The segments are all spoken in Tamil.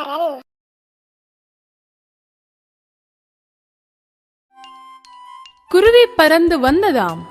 சாரல். குருவி பறந்து வந்ததாம்.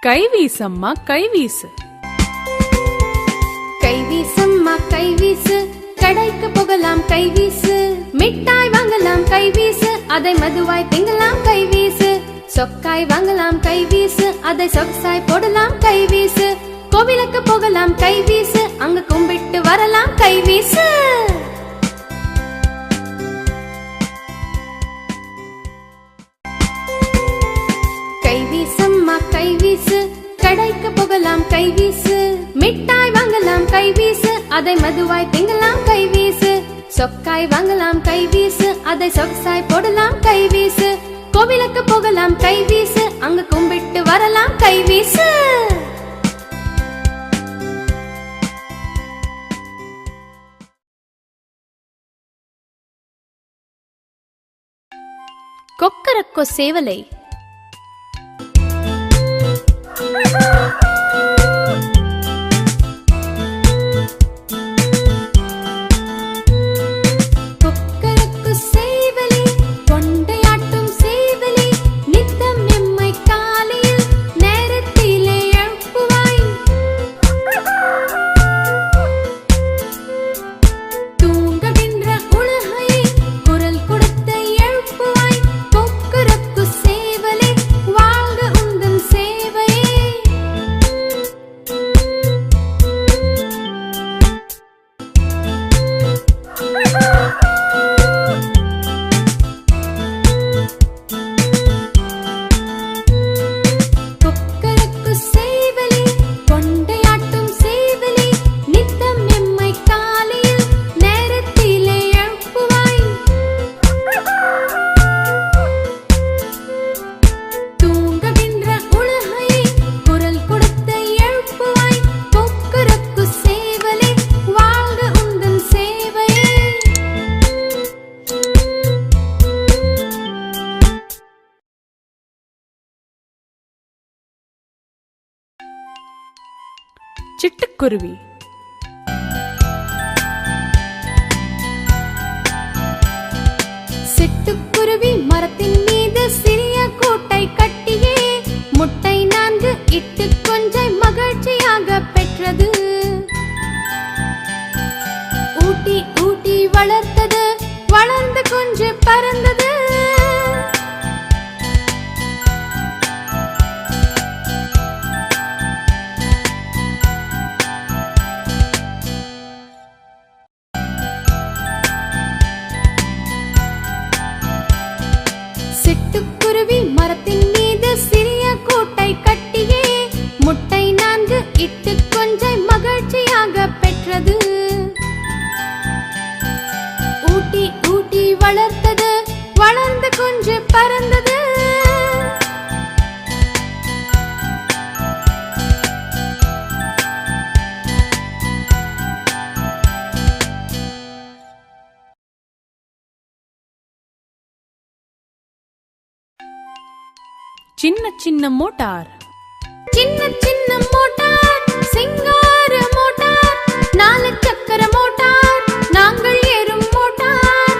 கைவீசம்மா கைவீசு, கைவீசம்மா கைவீசு, கடைக்கு போகலாம் கைவீசு, மிட்டாய் வாங்கலாம் கைவீசு, அதை மதுவாய் திங்கலாம் கைவீசு, சொக்காய் வாங்கலாம் கைவீசு, அதை சொக்சாய் போடலாம் கைவீசு, கோவிலுக்கு போகலாம் கைவீசு, அங்க கும்பிட்டு வரலாம் கைவீசு. கைவீசம்மா கைவீசு, கடைக்கு போகலாம் கைவீசு, மிட்டாய் வாங்கலாம் கைவீசு, அதை மதுவாய் திங்கலாம் கைவீசு, சொக்காய் வாங்கலாம் கைவீசு, அதை சொக்சாய் போடலாம் கைவீசு, கோவிலுக்கு போகலாம் கைவீசு, அங்க கும்பிட்டு வரலாம் கைவீசு. கொக்கரக்கோ சேவலை. சிட்டுக்குருவி. சிட்டுக்குருவி மரத்தின் மீது சிறிய கூட்டை கட்டியே முட்டை 4 இட்டு கொஞ்சை மகிழ்ச்சியாக பெற்றது. ஊட்டி ஊட்டி வளர்த்தது, வளர்ந்து கொஞ்சு பறந்தது. சிட்டுக்குருவி மரத்தின் மீது சிறிய கூட்டை கட்டியே முட்டை 4 இட்டு கொஞ்சை மகிழ்ச்சியாக பெற்றது. ஊட்டி ஊட்டி வளர்த்தது, வளர்ந்து கொஞ்சு பறந்தது. சின்ன சின்ன மோட்டார் சின்ன சின்ன மோட்டார் சிங்கார மோட்டார் நாலு சக்கர மோட்டார் நாங்கள் ஏறும் மோட்டார்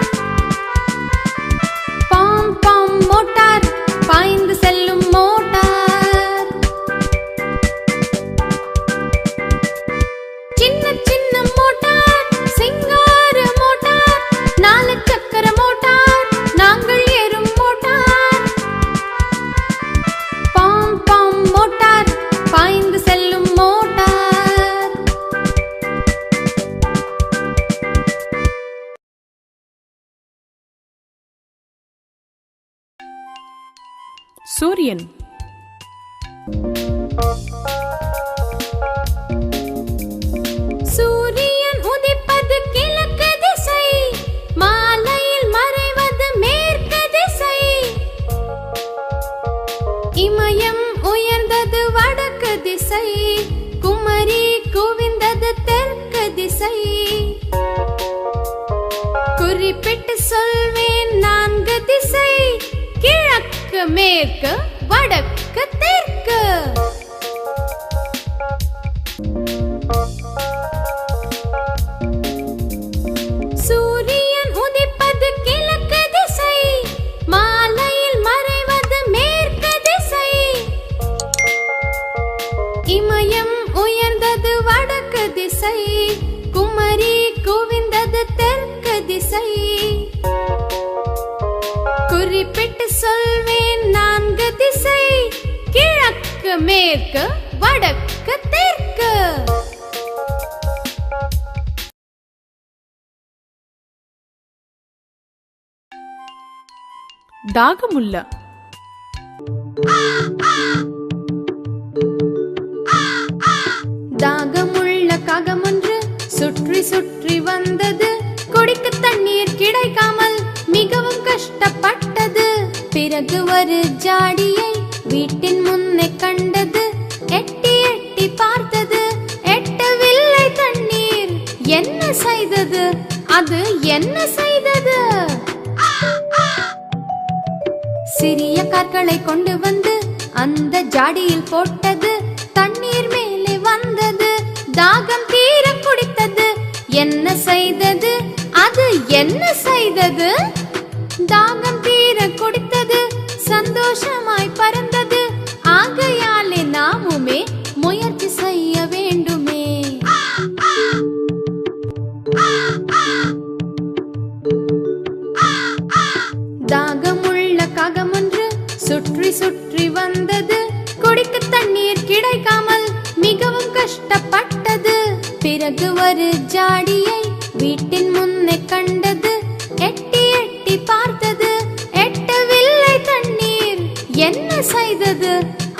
பாம் பாம் மோட்டார் பாய்ந்து செல்லும் மோட்டார் சின்ன சின்ன மோட்டார் சிங்கார மோட்டார் நாலு சக்கர மோட்டார் நாங்கள் ஏறும் மோட்டார் பாம் பாம் மோட்டார் பாய்ந்து செல்லும் மோட்டார் சூரியன் சூரியன் உதிப்பது கிழக்கு திசை மாலையில் மறைவது மேற்கு திசை இமயம் உயர்ந்தது வடக்கு திசை குமரி குவிந்தது தெற்கு திசை குறிப்பிட்டு சொல்வேன் நான்கு திசை கிழக்கு மேற்கு வடக்கு தெற்கு சூரியன் உதிப்பது கிழக்கு திசை மாலையில் மறைவது மேற்கு திசை இமயம் உயர்ந்தது வடக்கு திசை குமரி குவிந்தது தெற்கு திசை குறிப்பிட்டு சொல்வேன் நான்கு திசை கிழக்கு மேற்கு வடக்கு தெற்கு தாகமுள்ள தாகமுள்ள காகமொன்று சுற்றி சுற்றி வந்தது குடிக்க தண்ணீர் கிடைக்காமல் மிகவும் கஷ்டப்பட்டது பிறகு ஒரு ஜாடியை வீட்டின் முன்னே கண்டது எட்டி எட்டி பார்த்தது எட்டவில்லை தண்ணீர் என்ன செய்தது அது என்ன செய்தது சிறிய கற்களை கொண்டு வந்து அந்த ஜாடியில் போட்டது தண்ணீர் மேலே வந்தது தாகம் தீர குடித்தது என்ன செய்தது அது என்ன செய்தது தாகம் தீர குடித்தது சந்தோஷமாய் பறந்தது ஆகையாலே நாமுமே முயற்சி செய்ய வேண்டுமே தாகமுள்ள காகமொன்று சுற்றி சுற்றி வந்தது குடிக்க தண்ணீர் கிடைக்காமல் மிகவும் கஷ்டப்பட்டது பிறகு ஒரு ஜாடியை வீட்டின் முன்னே கண்டது எட்டி எட்டி பார்த்தது எட்டவில்லை தண்ணீர் என்ன செய்தது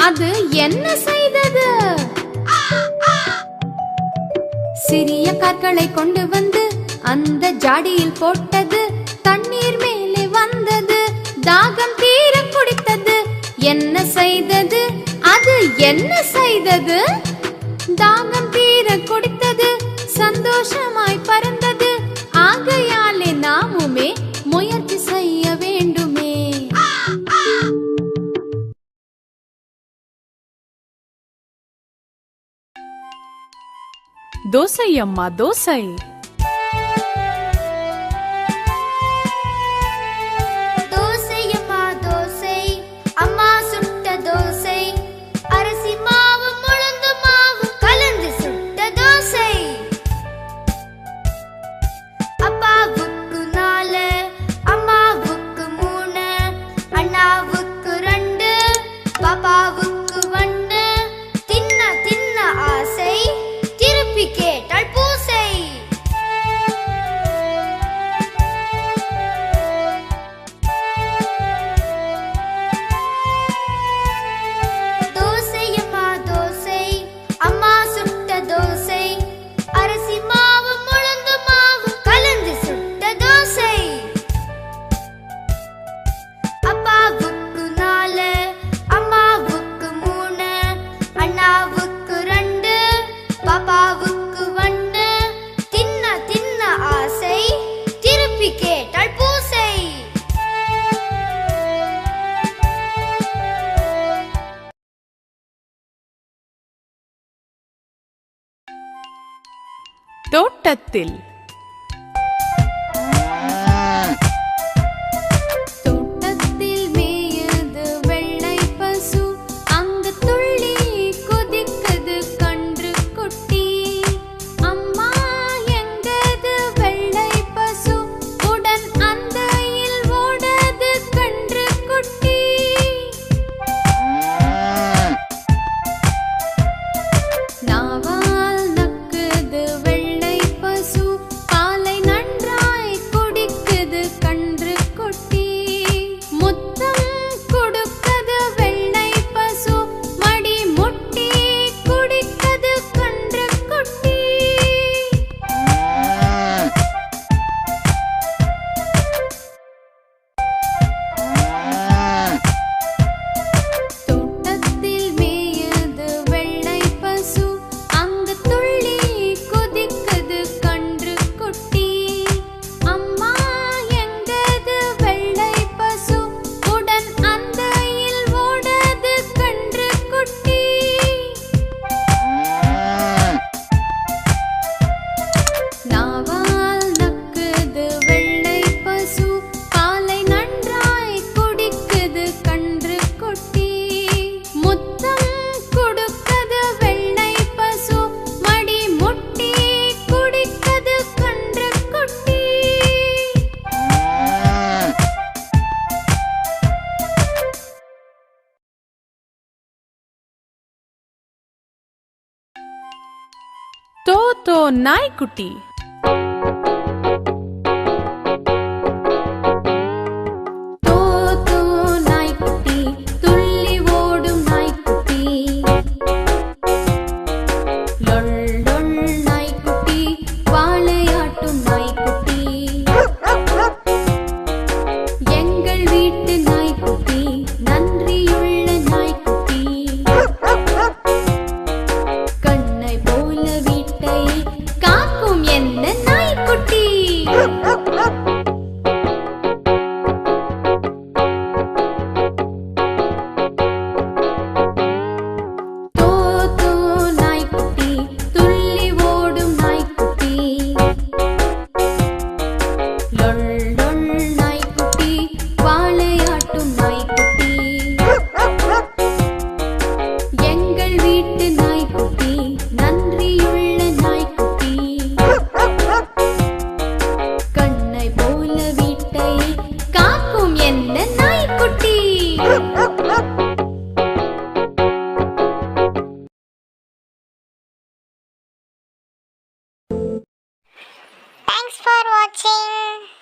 அது என்ன செய்தது சிறிய கற்களை கொண்டு வந்து அந்த ஜாடியில் போட்டது தண்ணீர் மேலே வந்தது தாகம் தீர குடித்தது என்ன செய்தது அது என்ன செய்தது தாகம் தீர குடித்தது சந்தோஷமாய் பறந்தது ஆகையாலே நாமுமே முயற்சி செய்ய வேண்டுமே தோசை அம்மா தோசை தோசையம்மா தோசை அம்மா சுட்ட தோசை அரிசி மாவு உளுந்து மாவு கலந்து சுட்ட தோசை அப்பாவுக்கு 4 அம்மாவுக்கு 3 அண்ணாவுக்கு 2 பாப்பாவுக்கு 1 தின்ன தின்ன ஆசை திருப்பி கேட்டாள் பூசை தோட்டத்தில் தோட்டத்தில் மேயது வெள்ளை பசு அங்கு துள்ளி குதிக்குது கன்று குட்டி அம்மா எங்கது வெள்ளை பசு உடன் அந்தையில் ஓடது கன்று குட்டி நாவால் நக்குது வெள்ளை பசு பாலை நன்றாய் குடிக்குது கன்று குட்டி முத்தம் கொடுக்குது வெள்ளை பசு மடி முட்டி குடிக்குது கன்று குட்டி தோட்டத்தில் மேயது வெள்ளை பசு அங்கு துள்ளி குதிக்குது கன்று குட்டி அம்மா எங்கது வெள்ளை பசு உடன் அந்தையில் ஓடது கன்று குட்டி நாவால் நக்குது வெள்ளை பசு பாலை நன்றாய் குடிக்குது கன்று குட்டி முத்தம் கொடுக்குது வெள்ளை பசு மடி முட்டி குடிக்குது கன்று குட்டி தோ தோ நாய்க்குட்டி தோ தோ நாய்க்குட்டி துள்ளி ஓடும் நாய்க்குட்டி லொள் லொள் நாய்க்குட்டி வாழையாட்டும் நாய்க்குட்டி எங்கள் வீட்டு நாய்க்குட்டி நன்றியுள்ள நாய்க்குட்டி கண்ணை போல வீட்டை காக்கும் என்ன நாய்க்குட்டி தோ தோ நாய்க்குட்டி துள்ளி ஓடும் நாய்க்குட்டி லொள் லொள் நாய்க்குட்டி வாழையாட்டும் நாய்க்குட்டி எங்கள் வீட்டு நாய்க்குட்டி நன்றியுள்ள நாய்க்குட்டி கண்ணை போல வீட்டை காக்கும் என்ன நாய்க்குட்டி Thanks for watching.